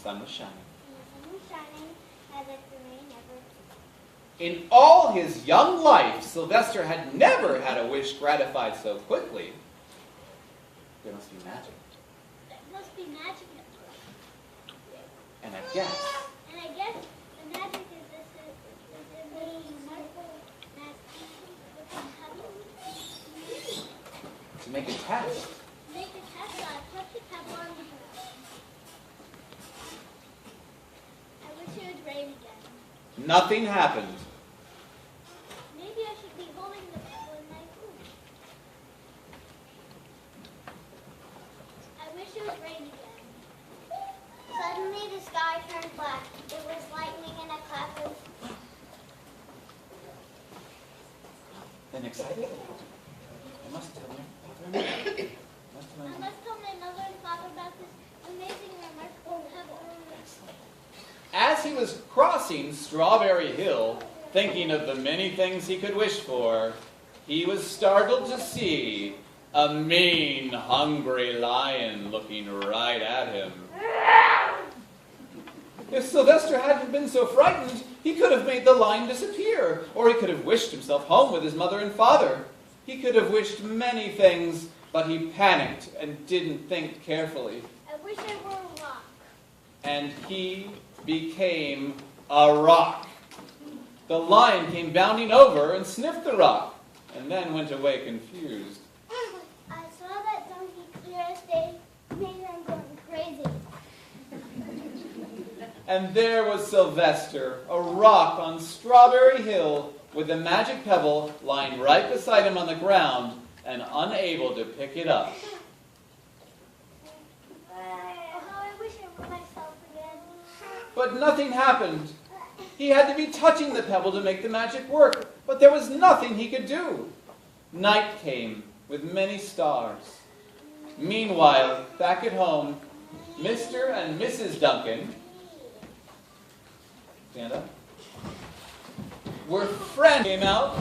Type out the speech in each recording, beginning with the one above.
sun was shining. And the sun was shining as if the rain never came. In all his young life, Sylvester had never had a wish gratified so quickly. There must be magic. There must be magic. And I guess And I guess the magic is this is in the marble that to make a test. make a test put the pebble on the ground. I wish it would rain again. Nothing happened. Maybe I should be holding the pebble in my food. I wish it would rain again. Suddenly the sky turned black. It was lightning and a clap of... Then excited? I must tell my father. I must tell my mother and father about this amazing and remarkable pebble. As he was crossing Strawberry Hill, thinking of the many things he could wish for, he was startled to see a mean, hungry lion looking right at him. If Sylvester hadn't been so frightened, he could have made the lion disappear, or he could have wished himself home with his mother and father. He could have wished many things, but he panicked and didn't think carefully. I wish I were a rock. And he became a rock. The lion came bounding over and sniffed the rock, and then went away confused. I saw that donkey clear as day, made him going crazy. And there was Sylvester, a rock on Strawberry Hill, with the magic pebble lying right beside him on the ground and unable to pick it up. Oh, how I wish I were myself again. But nothing happened. He had to be touching the pebble to make the magic work, but there was nothing he could do. Night came with many stars. Meanwhile, back at home, Mr. and Mrs. Duncan, stand up, were friends came out.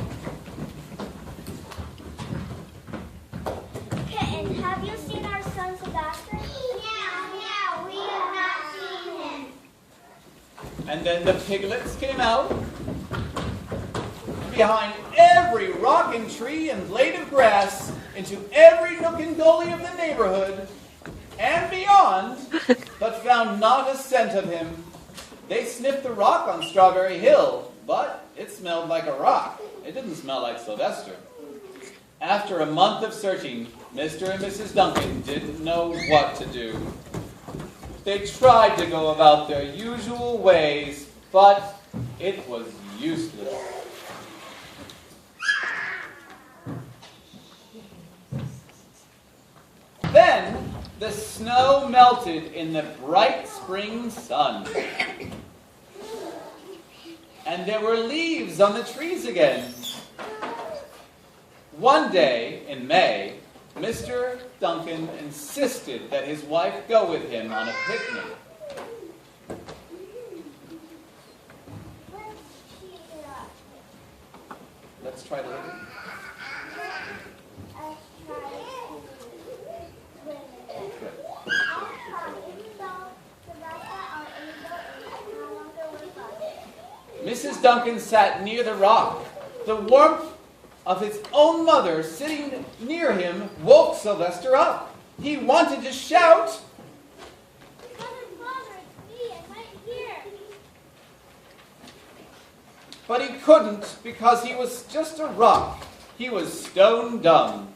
Kitten, have you seen our son Sylvester? No, we have not seen him. And then the piglets came out. Behind every rock and tree and blade of grass, into every nook and gully of the neighborhood, and beyond, but found not a scent of him. They sniffed the rock on Strawberry Hill, but it smelled like a rock. It didn't smell like Sylvester. After a month of searching, Mr. and Mrs. Duncan didn't know what to do. They tried to go about their usual ways, but it was useless. Then the snow melted in the bright spring sun. And there were leaves on the trees again. One day in May, Mr. Duncan insisted that his wife go with him on a picnic. Let's try to live it. Mrs. Duncan sat near the rock. The warmth of his own mother sitting near him woke Sylvester up. He wanted to shout, Father, it's me. I'm right here. but he couldn't because he was just a rock. He was stone dumb.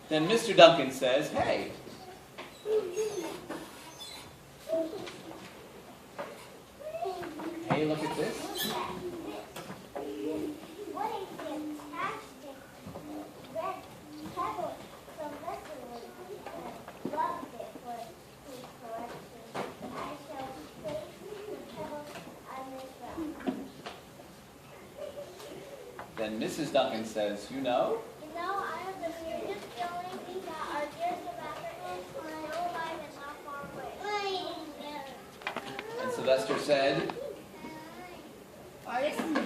Then Mr. Duncan says, "Hey, look at this. What a fantastic red pebble. Sylvester loved it for his collection. I shall place the pebble on this ground. Then Mrs. Duncan says, "You know, You know, I have the weirdest feeling that our dear Sylvester is still alive and not far away. and Sylvester said, "I am."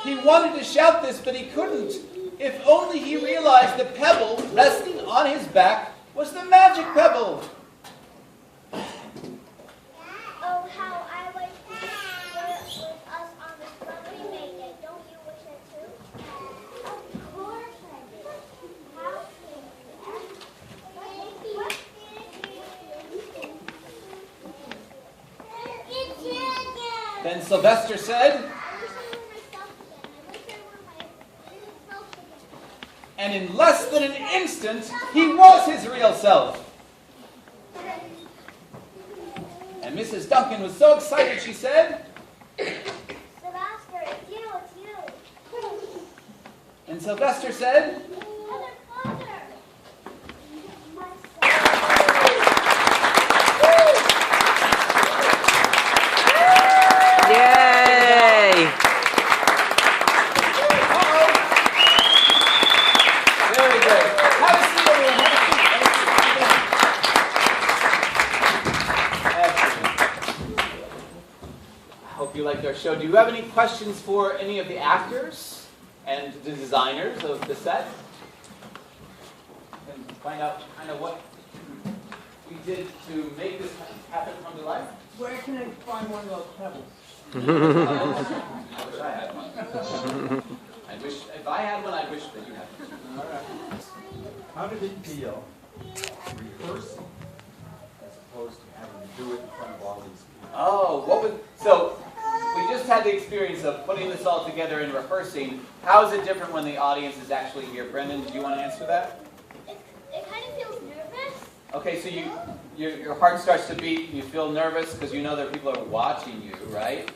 He wanted to shout this, but he couldn't. If only he realized the pebble resting on his back was the magic pebble. Oh, how I wish you were with us on this lovely May Day. Don't you wish it too? Of course I do. How can you? Then Sylvester said, and in less than an instant, he was his real self. And Mrs. Duncan was so excited, she said, Sylvester, it's you, it's you. and Sylvester said, Mother, Father. Yay! Very good. Have a seat, everyone. Excellent. I hope you liked our show. Do you have any questions for any of the actors and the designers of the set? And find out kind of what we did to make this happen come to life? Where can I find one of those pebbles? I wish I had one. I wish, if I had one, I wish that you had one. All right. How did it feel rehearsing as opposed to having to do it in front of all these people? Oh, so we just had the experience of putting this all together and rehearsing. How is it different when the audience is actually here? Brendan, did you want to answer that? It kind of feels nervous. Okay, so your heart starts to beat, you feel nervous because you know that people are watching you, right?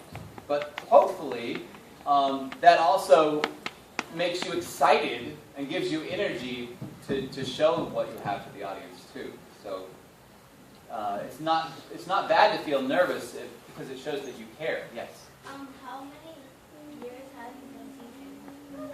But hopefully, that also makes you excited and gives you energy to show what you have to the audience too. So it's not bad to feel nervous because it shows that you care. Yes. How many years have you been teaching?